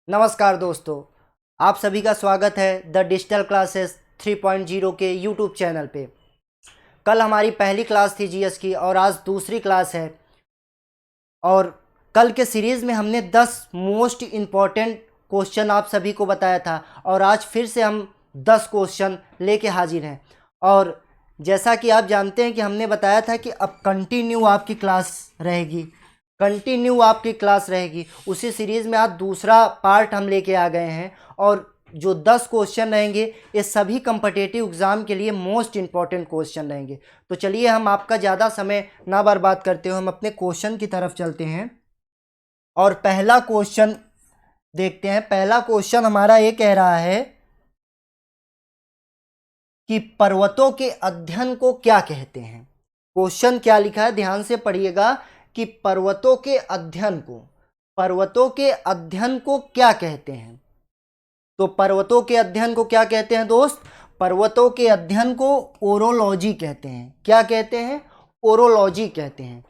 नमस्कार दोस्तों, आप सभी का स्वागत है द डिजिटल क्लासेस 3.0 के यूट्यूब चैनल पे। कल हमारी पहली क्लास थी जीएस की और आज दूसरी क्लास है। और कल के सीरीज़ में हमने 10 मोस्ट इम्पॉर्टेंट क्वेश्चन आप सभी को बताया था और आज फिर से हम 10 क्वेश्चन लेके हाजिर हैं। और जैसा कि आप जानते हैं कि हमने बताया था कि अब कंटिन्यू आपकी क्लास रहेगी। उसी सीरीज़ में आज दूसरा पार्ट हम लेके आ गए हैं और जो 10 क्वेश्चन रहेंगे ये सभी कम्पिटिटिव एग्ज़ाम के लिए मोस्ट इम्पॉर्टेंट क्वेश्चन रहेंगे। तो चलिए हम आपका ज़्यादा समय ना बर्बाद करते हुए हम अपने क्वेश्चन की तरफ चलते हैं और पहला क्वेश्चन देखते हैं। पहला क्वेश्चन हमारा ये कह रहा है कि पर्वतों के अध्ययन को क्या कहते हैं। क्वेश्चन क्या लिखा है, ध्यान से पढ़िएगा कि पर्वतों के अध्ययन को क्या कहते हैं। तो पर्वतों के अध्ययन को क्या कहते हैं दोस्त? पर्वतों के अध्ययन को ओरोलॉजी कहते हैं। क्या कहते हैं? ओरोलॉजी कहते हैं।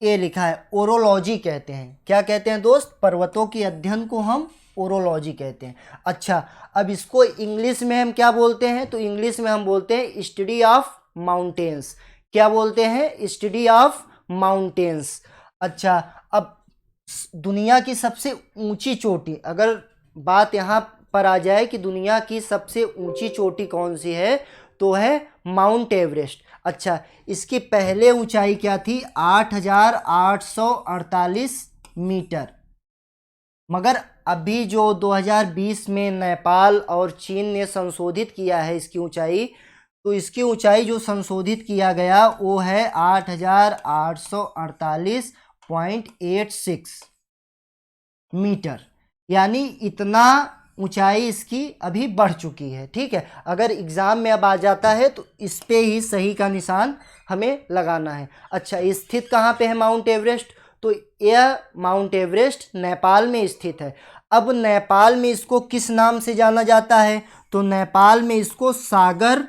ये लिखा है ओरोलॉजी कहते हैं। क्या कहते हैं दोस्त? पर्वतों के अध्ययन को हम ओरोलॉजी कहते हैं। अच्छा, अब इसको इंग्लिश में हम क्या बोलते हैं? तो इंग्लिश में हम बोलते हैं स्टडी ऑफ माउंटेन्स। क्या बोलते हैं? Study of mountains. अच्छा, अब दुनिया की सबसे ऊंची चोटी, अगर बात यहाँ पर आ जाए कि दुनिया की सबसे ऊंची चोटी कौन सी है, तो है माउंट एवरेस्ट। अच्छा, इसकी पहले ऊंचाई क्या थी? 8,848 मीटर। मगर अभी जो 2020 में नेपाल और चीन ने संशोधित किया है इसकी ऊंचाई, तो इसकी ऊंचाई जो संशोधित किया गया वो है 8,848.86 मीटर। यानी इतना ऊंचाई इसकी अभी बढ़ चुकी है। ठीक है, अगर एग्ज़ाम में अब आ जाता है तो इस पे ही सही का निशान हमें लगाना है। अच्छा, स्थित कहाँ पे है माउंट एवरेस्ट? तो यह माउंट एवरेस्ट नेपाल में स्थित है। अब नेपाल में इसको किस नाम से जाना जाता है? तो नेपाल में इसको सागर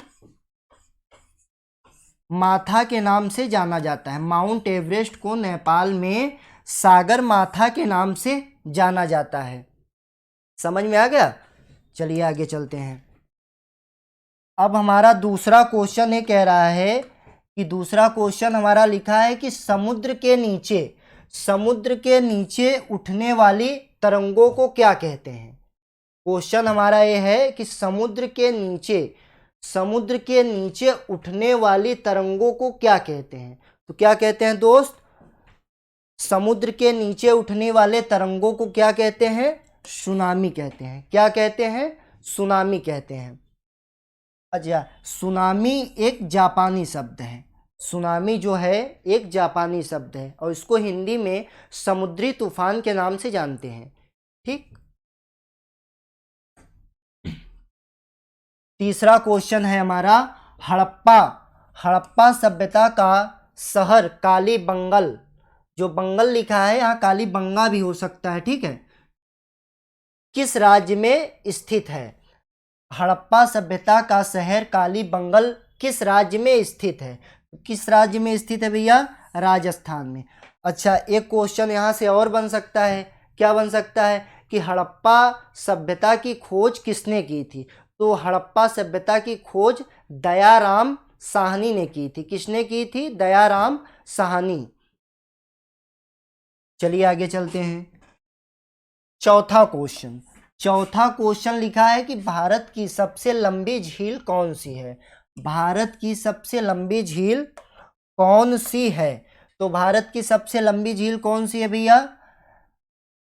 माथा के नाम से जाना जाता है। माउंट एवरेस्ट को नेपाल में सागर माथा के नाम से जाना जाता है। समझ में आ गया? चलिए आगे चलते हैं। अब हमारा दूसरा क्वेश्चन ये कह रहा है कि दूसरा क्वेश्चन हमारा लिखा है कि समुद्र के नीचे उठने वाली तरंगों को क्या कहते हैं। क्वेश्चन हमारा ये है कि समुद्र के नीचे उठने वाली तरंगों को क्या कहते हैं। तो क्या कहते हैं दोस्त? समुद्र के नीचे उठने वाले तरंगों को क्या कहते हैं? सुनामी कहते हैं। क्या कहते हैं? सुनामी कहते हैं। अच्छा, सुनामी एक जापानी शब्द है। सुनामी जो है एक जापानी शब्द है और इसको हिंदी में समुद्री तूफान के नाम से जानते हैं। ठीक, तीसरा क्वेश्चन है हमारा हड़प्पा सभ्यता का शहर कालीबंगन, जो बंगल लिखा है यहाँ कालीबंगा भी हो सकता है। ठीक है, किस राज्य में स्थित है? हड़प्पा सभ्यता का शहर कालीबंगन किस राज्य में स्थित है? किस राज्य में स्थित है भैया? राजस्थान में। अच्छा, एक क्वेश्चन यहाँ से और बन सकता है। क्या बन सकता है कि हड़प्पा सभ्यता की खोज किसने की थी? तो हड़प्पा सभ्यता की खोज दयाराम साहनी ने की थी। किसने की थी? दयाराम साहनी। चलिए आगे चलते हैं। चौथा क्वेश्चन लिखा है कि भारत की सबसे लंबी झील कौन सी है? भारत की सबसे लंबी झील कौन सी है? तो भारत की सबसे लंबी झील कौन सी है भैया?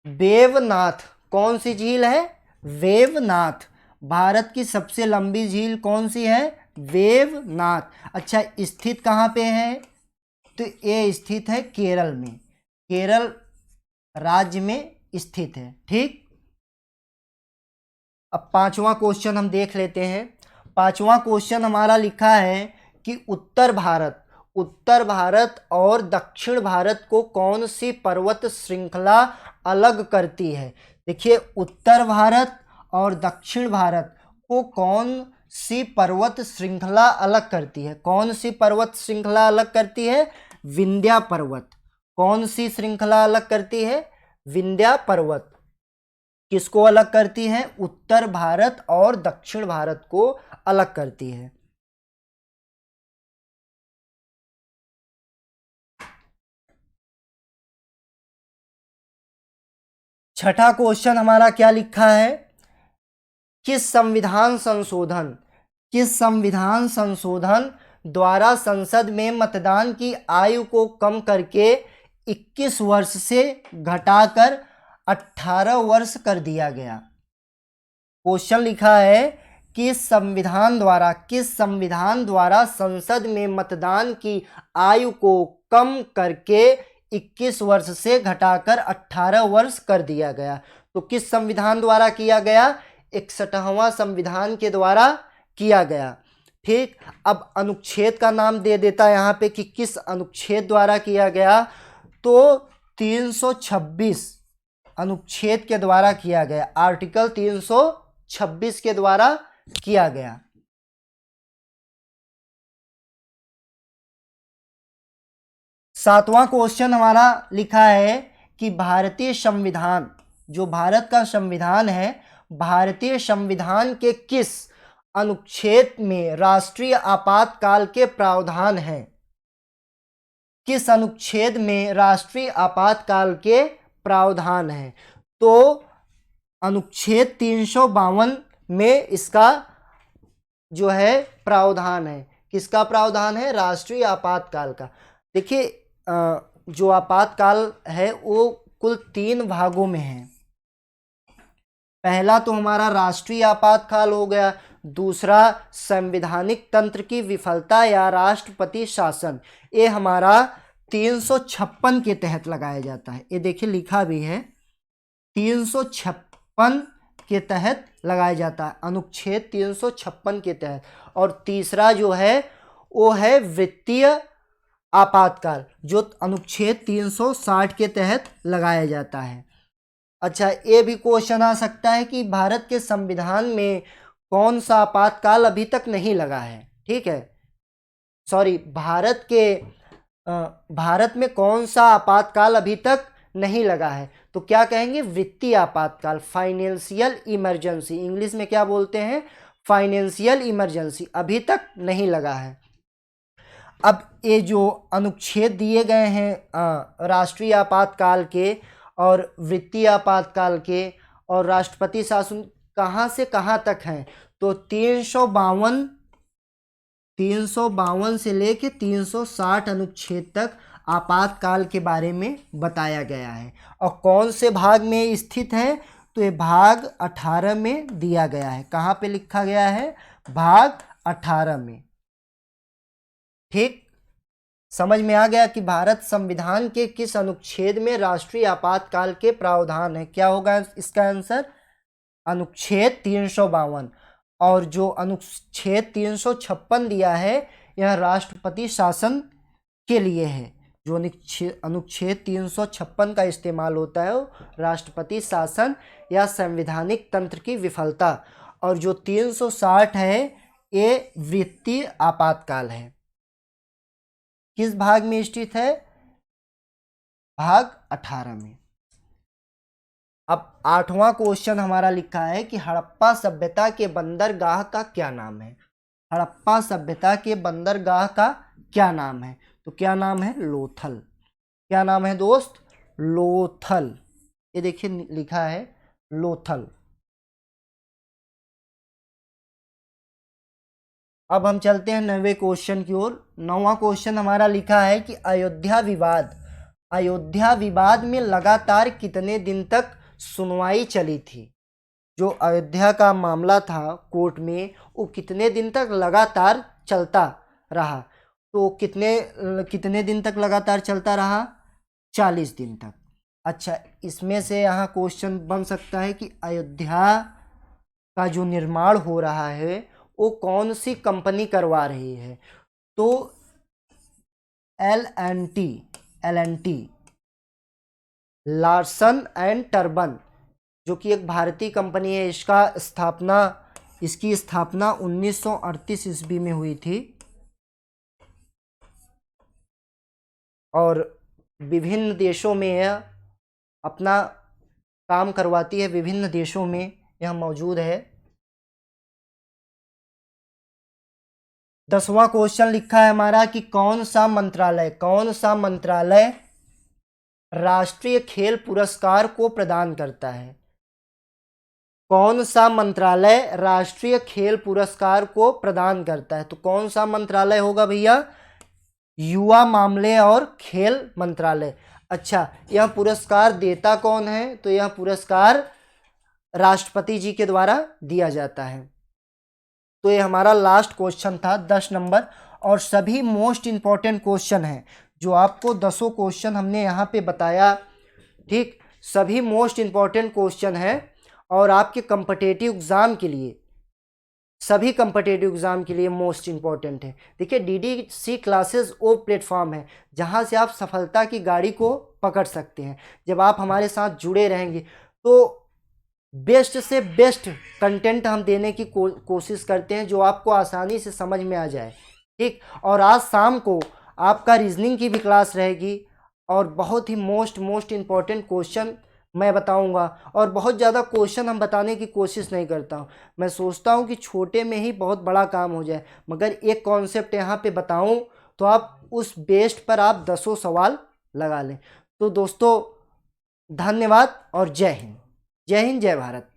वेवनाथ। कौन सी झील है? वेवनाथ। भारत की सबसे लंबी झील कौन सी है? वेवनाथ। अच्छा, स्थित कहाँ पे है? तो ये स्थित है केरल में। केरल राज्य में स्थित है। ठीक, अब पांचवा क्वेश्चन हम देख लेते हैं। पांचवा क्वेश्चन हमारा लिखा है कि उत्तर भारत और दक्षिण भारत को कौन सी पर्वत श्रृंखला अलग करती है? देखिए, उत्तर भारत और दक्षिण भारत को कौन सी पर्वत श्रृंखला अलग करती है? कौन सी पर्वत श्रृंखला अलग करती है? विंध्या पर्वत। कौन सी श्रृंखला अलग करती है? विंध्या पर्वत किसको अलग करती है? उत्तर भारत और दक्षिण भारत को अलग करती है। छठा क्वेश्चन हमारा क्या लिखा है? किस संविधान संशोधन द्वारा संसद में मतदान की आयु को कम करके 21 वर्ष से घटाकर 18 वर्ष कर दिया गया? क्वेश्चन लिखा है किस संविधान द्वारा संसद में मतदान की आयु को कम करके 21 वर्ष से घटाकर 18 वर्ष कर दिया गया? तो किस संविधान द्वारा किया गया? 61वां संविधान के द्वारा किया गया। ठीक, अब अनुच्छेद का नाम दे देता है यहाँ पे कि किस अनुच्छेद द्वारा किया गया, तो 326 अनुच्छेद के द्वारा किया गया, आर्टिकल 326 के द्वारा किया गया। सातवां क्वेश्चन हमारा लिखा है कि भारतीय संविधान, जो भारत का संविधान है, भारतीय संविधान के किस अनुच्छेद में राष्ट्रीय आपातकाल के प्रावधान हैं? किस अनुच्छेद में राष्ट्रीय आपातकाल के प्रावधान हैं? तो अनुच्छेद 352 में इसका जो है प्रावधान है। किसका प्रावधान है? राष्ट्रीय आपातकाल का। देखिए जो आपातकाल है वो कुल 3 भागों में है। पहला तो हमारा राष्ट्रीय आपातकाल हो गया, दूसरा संवैधानिक तंत्र की विफलता या राष्ट्रपति शासन, ये हमारा 356 के तहत लगाया जाता है। ये देखिए लिखा भी है 356 के तहत लगाया जाता है, अनुच्छेद 356 के तहत। और तीसरा जो है वो है वित्तीय आपातकाल, जो अनुच्छेद 360 के तहत लगाया जाता है। अच्छा, ये भी क्वेश्चन आ सकता है कि भारत के संविधान में कौन सा आपातकाल अभी तक नहीं लगा है? ठीक है, सॉरी, भारत में कौन सा आपातकाल अभी तक नहीं लगा है? तो क्या कहेंगे? वित्तीय आपातकाल, फाइनेंशियल इमरजेंसी, इंग्लिश में क्या बोलते हैं? फाइनेंशियल इमरजेंसी, अभी तक नहीं लगा है। अब ये जो अनुच्छेद दिए गए हैं राष्ट्रीय आपातकाल के और वित्तीय आपातकाल के और राष्ट्रपति शासन, कहाँ से कहाँ तक हैं? तो 352 से लेके 360 अनुच्छेद तक आपातकाल के बारे में बताया गया है। और कौन से भाग में स्थित है? तो ये भाग 18 में दिया गया है। कहाँ पे लिखा गया है? भाग 18 में। ठीक, समझ में आ गया कि भारत संविधान के किस अनुच्छेद में राष्ट्रीय आपातकाल के प्रावधान है? क्या होगा इसका आंसर? अनुच्छेद 352। और जो अनुच्छेद 356 दिया है यह राष्ट्रपति शासन के लिए है। जो अनुच्छेद 356 का इस्तेमाल होता है वो राष्ट्रपति शासन या संवैधानिक तंत्र की विफलता, और जो 360 है ये वित्तीय आपातकाल है। किस भाग में स्थित है? भाग 18 में। अब 8वां क्वेश्चन हमारा लिखा है कि हड़प्पा सभ्यता के बंदरगाह का क्या नाम है? हड़प्पा सभ्यता के बंदरगाह का क्या नाम है? तो क्या नाम है? लोथल। क्या नाम है दोस्त? लोथल। ये देखिए लिखा है लोथल। अब हम चलते हैं 9वें क्वेश्चन की ओर। 9वां क्वेश्चन हमारा लिखा है कि अयोध्या विवाद में लगातार कितने दिन तक सुनवाई चली थी? जो अयोध्या का मामला था कोर्ट में, वो कितने दिन तक लगातार चलता रहा? तो कितने दिन तक लगातार चलता रहा? 40 दिन तक। अच्छा, इसमें से यहाँ क्वेश्चन बन सकता है कि अयोध्या का जो निर्माण हो रहा है वो कौन सी कंपनी करवा रही है? तो L&T लार्सन एंड टर्बन, जो कि एक भारतीय कंपनी है, इसकी स्थापना 1938 ईस्वी में हुई थी और विभिन्न देशों में यह अपना काम करवाती है विभिन्न देशों में, यह मौजूद है। 10वां क्वेश्चन लिखा है हमारा कि कौन सा मंत्रालय राष्ट्रीय खेल पुरस्कार को प्रदान करता है? कौन सा मंत्रालय राष्ट्रीय खेल पुरस्कार को प्रदान करता है? तो कौन सा मंत्रालय होगा भैया? युवा मामले और खेल मंत्रालय। अच्छा, यह पुरस्कार देता कौन है? तो यह पुरस्कार राष्ट्रपति जी के द्वारा दिया जाता है। तो ये हमारा लास्ट क्वेश्चन था 10 नंबर, और सभी मोस्ट इंपॉर्टेंट क्वेश्चन हैं जो आपको 10 क्वेश्चन हमने यहाँ पे बताया, ठीक, सभी मोस्ट इंपॉर्टेंट क्वेश्चन हैं और आपके कॉम्पिटिटिव एग्जाम के लिए, सभी कॉम्पिटिटिव एग्जाम के लिए मोस्ट इंपॉर्टेंट है। देखिए, डीडीसी क्लासेस वो प्लेटफॉर्म है जहाँ से आप सफलता की गाड़ी को पकड़ सकते हैं। जब आप हमारे साथ जुड़े रहेंगे तो बेस्ट से बेस्ट कंटेंट हम देने की कोशिश करते हैं जो आपको आसानी से समझ में आ जाए, ठीक। और आज शाम को आपका रीजनिंग की भी क्लास रहेगी और बहुत ही मोस्ट इम्पॉर्टेंट क्वेश्चन मैं बताऊंगा। और बहुत ज़्यादा क्वेश्चन हम बताने की कोशिश नहीं करता हूं, मैं सोचता हूं कि छोटे में ही बहुत बड़ा काम हो जाए, मगर एक कॉन्सेप्ट यहाँ पे बताऊं तो आप उस बेस्ड पर आप 10 सवाल लगा लें। तो दोस्तों, धन्यवाद और जय हिंद, जय हिंद, जय भारत।